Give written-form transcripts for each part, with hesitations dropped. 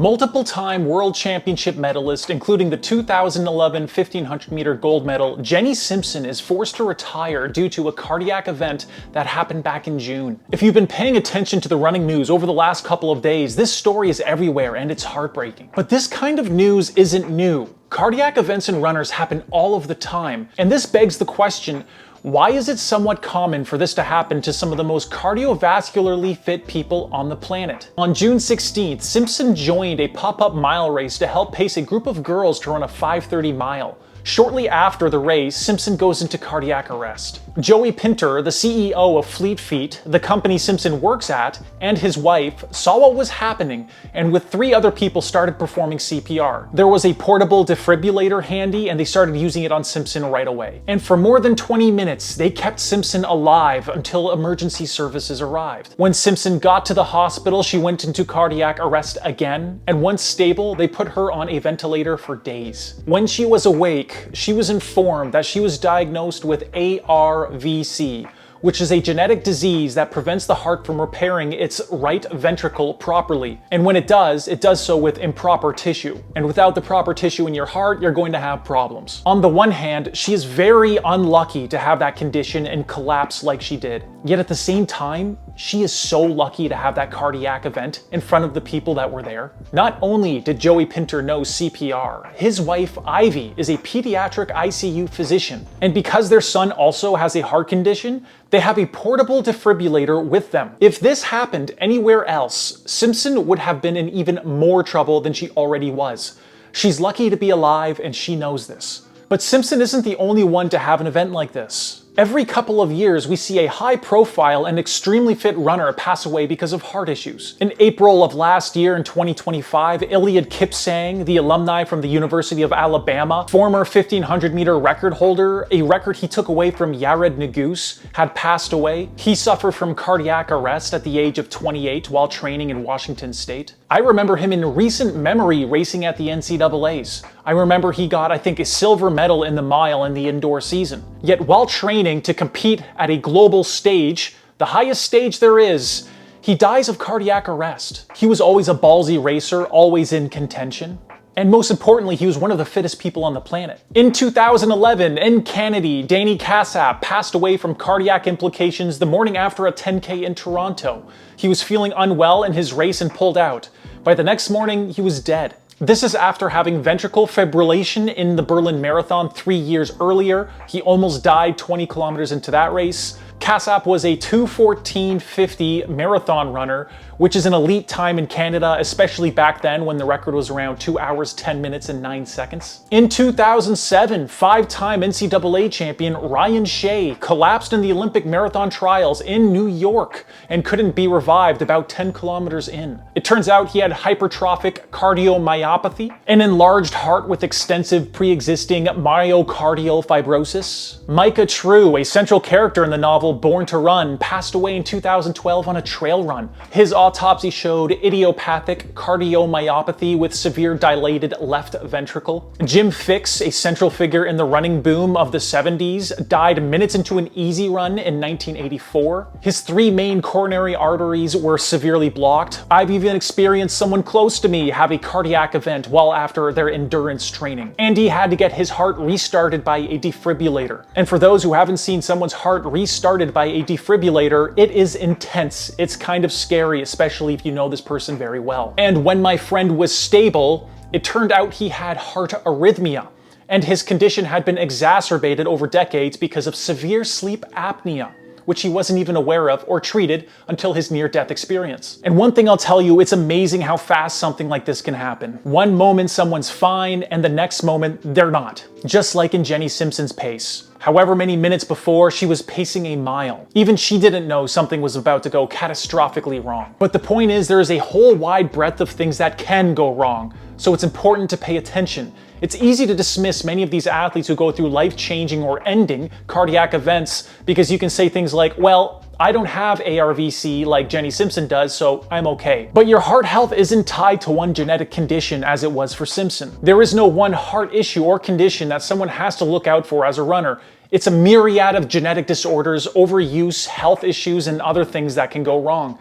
Multiple-time world championship medalist, including the 2011 1500-meter gold medal, Jenny Simpson is forced to retire due to a cardiac event that happened back in June. If you've been paying attention to the running news over the last couple of days, this story is everywhere and it's heartbreaking. But this kind of news isn't new. Cardiac events in runners happen all of the time, and this begs the question, why is it somewhat common for this to happen to some of the most cardiovascularly fit people on the planet? On June 16th, Simpson joined a pop-up mile race to help pace a group of girls to run a 5:30 mile. Shortly after the race, Simpson goes into cardiac arrest. Joey Pinter, the CEO of Fleet Feet, the company Simpson works at, and his wife saw what was happening and with 3 other people started performing CPR. There was a portable defibrillator handy and they started using it on Simpson right away. And for more than 20 minutes, they kept Simpson alive until emergency services arrived. When Simpson got to the hospital, she went into cardiac arrest again, and once stable, they put her on a ventilator for days. When she was awake, she was informed that she was diagnosed with ARVC, which is a genetic disease that prevents the heart from repairing its right ventricle properly. And when it does so with improper tissue. And without the proper tissue in your heart, you're going to have problems. On the one hand, she is very unlucky to have that condition and collapse like she did. Yet at the same time, she is so lucky to have that cardiac event in front of the people that were there. Not only did Joey Pinter know CPR, his wife Ivy is a pediatric ICU physician. And because their son also has a heart condition, they have a portable defibrillator with them. If this happened anywhere else, Simpson would have been in even more trouble than she already was. She's lucky to be alive and she knows this. But Simpson isn't the only one to have an event like this. Every couple of years, we see a high-profile and extremely fit runner pass away because of heart issues. In April of last year, in 2025, Eliud Kipsang, the alumni from the University of Alabama, former 1500-meter record holder, a record he took away from Yared Nuguse, had passed away. He suffered from cardiac arrest at the age of 28 while training in Washington State. I remember him in recent memory racing at the NCAAs. I remember he got, I think, a silver medal in the mile in the indoor season. Yet while training to compete at a global stage, the highest stage there is, he dies of cardiac arrest. He was always a ballsy racer, always in contention. And most importantly, he was one of the fittest people on the planet. In 2011, in Canada, Danny Kassap passed away from cardiac implications the morning after a 10K in Toronto. He was feeling unwell in his race and pulled out. By the next morning, he was dead. This is after having ventricular fibrillation in the Berlin Marathon 3 years earlier. He almost died 20 kilometers into that race. Kassap was a 2:14:50 marathon runner, which is an elite time in Canada, especially back then when the record was around 2 hours, 10 minutes, and 9 seconds. In 2007, 5-time NCAA champion Ryan Shay collapsed in the Olympic marathon trials in New York and couldn't be revived about 10 kilometers in. It turns out he had hypertrophic cardiomyopathy, an enlarged heart with extensive pre-existing myocardial fibrosis. Micah True, a central character in the novel Born to Run, passed away in 2012 on a trail run. His autopsy showed idiopathic cardiomyopathy with severe dilated left ventricle. Jim Fixx, a central figure in the running boom of the 70s, died minutes into an easy run in 1984. His 3 main coronary arteries were severely blocked. I've even experienced someone close to me have a cardiac event while after their endurance training. And he had to get his heart restarted by a defibrillator. And for those who haven't seen someone's heart restarted by a defibrillator, it is intense. It's kind of scary, especially if you know this person very well. And when my friend was stable, it turned out he had heart arrhythmia, and his condition had been exacerbated over decades because of severe sleep apnea, which he wasn't even aware of or treated until his near-death experience. And one thing I'll tell you, it's amazing how fast something like this can happen. One moment someone's fine, and the next moment they're not. Just like in Jenny Simpson's pace. However many minutes before, she was pacing a mile. Even she didn't know something was about to go catastrophically wrong. But the point is, there is a whole wide breadth of things that can go wrong, so it's important to pay attention. It's easy to dismiss many of these athletes who go through life-changing or ending cardiac events because you can say things like, well, I don't have ARVC like Jenny Simpson does, so I'm okay. But your heart health isn't tied to one genetic condition as it was for Simpson. There is no one heart issue or condition that someone has to look out for as a runner. It's a myriad of genetic disorders, overuse, health issues, and other things that can go wrong.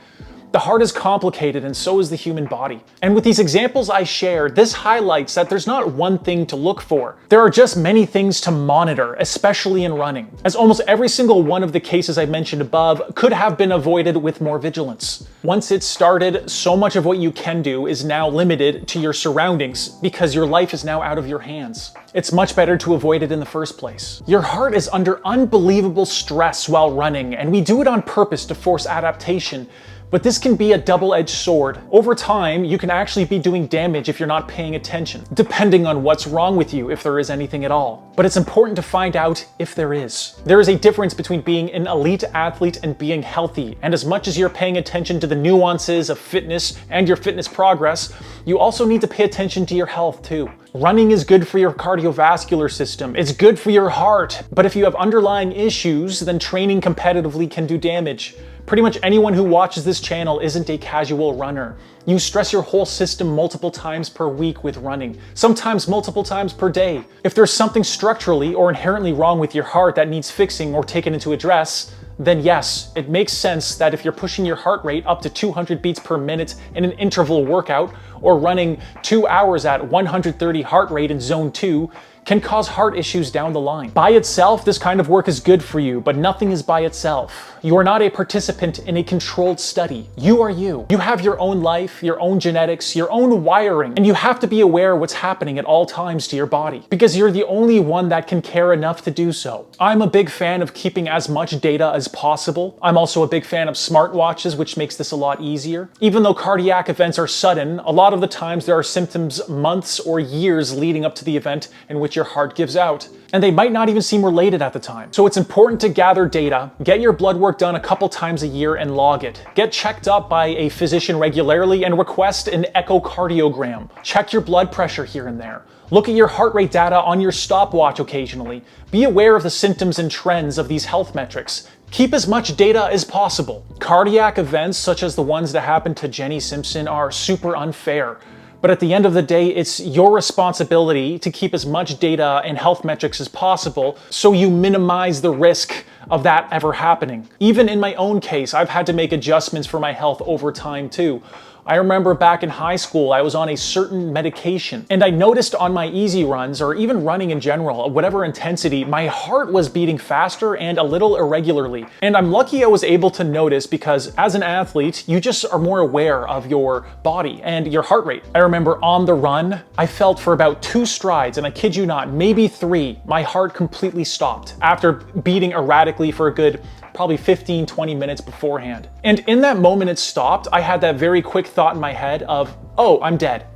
The heart is complicated and so is the human body. And with these examples I shared, this highlights that there's not one thing to look for. There are just many things to monitor, especially in running, as almost every single one of the cases I mentioned above could have been avoided with more vigilance. Once it's started, so much of what you can do is now limited to your surroundings because your life is now out of your hands. It's much better to avoid it in the first place. Your heart is under unbelievable stress while running, and we do it on purpose to force adaptation. But this can be a double-edged sword. Over time, you can actually be doing damage if you're not paying attention, depending on what's wrong with you, if there is anything at all. But it's important to find out if there is. There is a difference between being an elite athlete and being healthy, and as much as you're paying attention to the nuances of fitness and your fitness progress, you also need to pay attention to your health too. Running is good for your cardiovascular system, it's good for your heart, but if you have underlying issues, then training competitively can do damage. Pretty much anyone who watches this channel isn't a casual runner. You stress your whole system multiple times per week with running, sometimes multiple times per day. If there's something structurally or inherently wrong with your heart that needs fixing or taken into address, then yes, it makes sense that if you're pushing your heart rate up to 200 beats per minute in an interval workout, or running 2 hours at 130 heart rate in zone 2, can cause heart issues down the line. By itself, this kind of work is good for you, but nothing is by itself. You are not a participant in a controlled study. You are you. You have your own life, your own genetics, your own wiring, and you have to be aware of what's happening at all times to your body, because you're the only one that can care enough to do so. I'm a big fan of keeping as much data as possible. I'm also a big fan of smartwatches, which makes this a lot easier. Even though cardiac events are sudden, a lot of the times there are symptoms months or years leading up to the event in which your heart gives out, and they might not even seem related at the time. So it's important to gather data, get your blood work done a couple times a year and log it. Get checked up by a physician regularly and request an echocardiogram. Check your blood pressure here and there. Look at your heart rate data on your stopwatch occasionally. Be aware of the symptoms and trends of these health metrics. Keep as much data as possible. Cardiac events such as the ones that happened to Jenny Simpson are super unfair. But at the end of the day, it's your responsibility to keep as much data and health metrics as possible so you minimize the risk of that ever happening. Even in my own case, I've had to make adjustments for my health over time too. I remember back in high school, I was on a certain medication, and I noticed on my easy runs, or even running in general, whatever intensity, my heart was beating faster and a little irregularly. And I'm lucky I was able to notice because as an athlete, you just are more aware of your body and your heart rate. I remember on the run, I felt for about 2 strides, and I kid you not, maybe 3, my heart completely stopped after beating erratically for a good probably 15-20 minutes beforehand. And in that moment it stopped, I had that very quick thought in my head of, oh, I'm dead.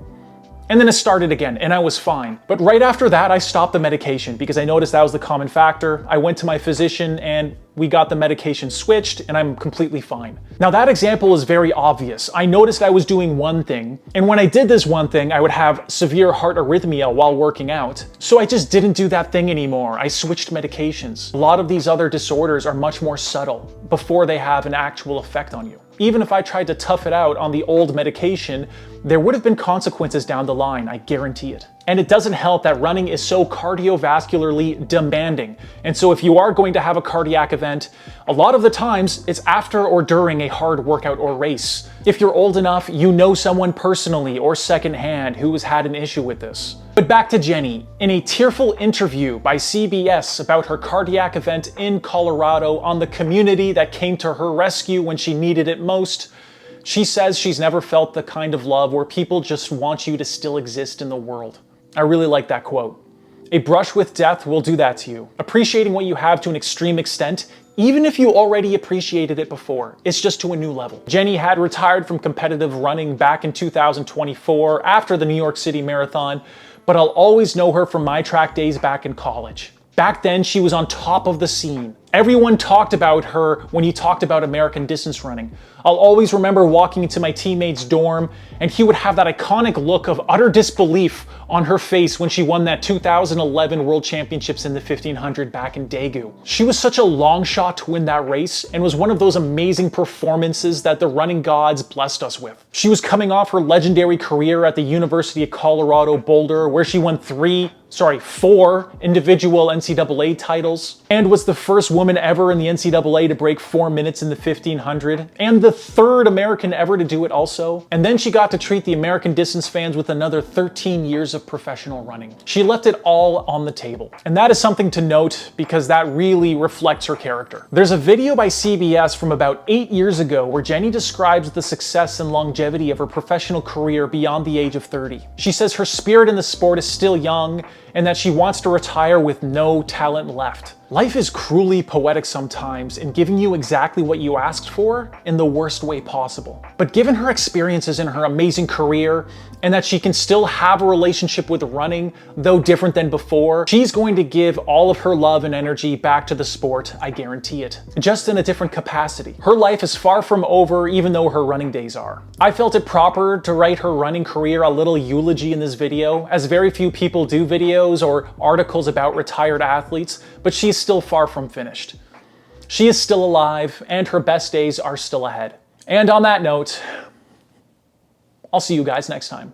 And then it started again, and I was fine. But right after that, I stopped the medication because I noticed that was the common factor. I went to my physician and we got the medication switched, and I'm completely fine. Now that example is very obvious. I noticed I was doing one thing, and when I did this one thing, I would have severe heart arrhythmia while working out. So I just didn't do that thing anymore. I switched medications. A lot of these other disorders are much more subtle before they have an actual effect on you. Even if I tried to tough it out on the old medication, there would have been consequences down the line, I guarantee it. And it doesn't help that running is so cardiovascularly demanding. And so if you are going to have a cardiac event, a lot of the times it's after or during a hard workout or race. If you're old enough, you know someone personally or secondhand who has had an issue with this. But back to Jenny. In a tearful interview by CBS about her cardiac event in Colorado on the community that came to her rescue when she needed it most, she says she's never felt the kind of love where people just want you to still exist in the world. I really like that quote. A brush with death will do that to you. Appreciating what you have to an extreme extent, even if you already appreciated it before, it's just to a new level. Jenny had retired from competitive running back in 2024 after the New York City Marathon, but I'll always know her from my track days back in college. Back then, she was on top of the scene. Everyone talked about her when you talked about American distance running. I'll always remember walking into my teammate's dorm, and he would have that iconic look of utter disbelief on her face when she won that 2011 World Championships in the 1500 back in Daegu. She was such a long shot to win that race and was one of those amazing performances that the running gods blessed us with. She was coming off her legendary career at the University of Colorado Boulder, where she won 4 individual NCAA titles, and was the first woman woman ever in the NCAA to break 4 minutes in the 1500, and the third American ever to do it also. And then she got to treat the American distance fans with another 13 years of professional running. She left it all on the table. And that is something to note because that really reflects her character. There's a video by CBS from about 8 years ago where Jenny describes the success and longevity of her professional career beyond the age of 30. She says her spirit in the sport is still young and that she wants to retire with no talent left. Life is cruelly poetic sometimes in giving you exactly what you asked for in the worst way possible. But given her experiences in her amazing career, and that she can still have a relationship with running, though different than before, she's going to give all of her love and energy back to the sport, I guarantee it. Just in a different capacity. Her life is far from over, even though her running days are. I felt it proper to write her running career a little eulogy in this video, as very few people do videos or articles about retired athletes, but she's still far from finished. She is still alive, and her best days are still ahead. And on that note, I'll see you guys next time.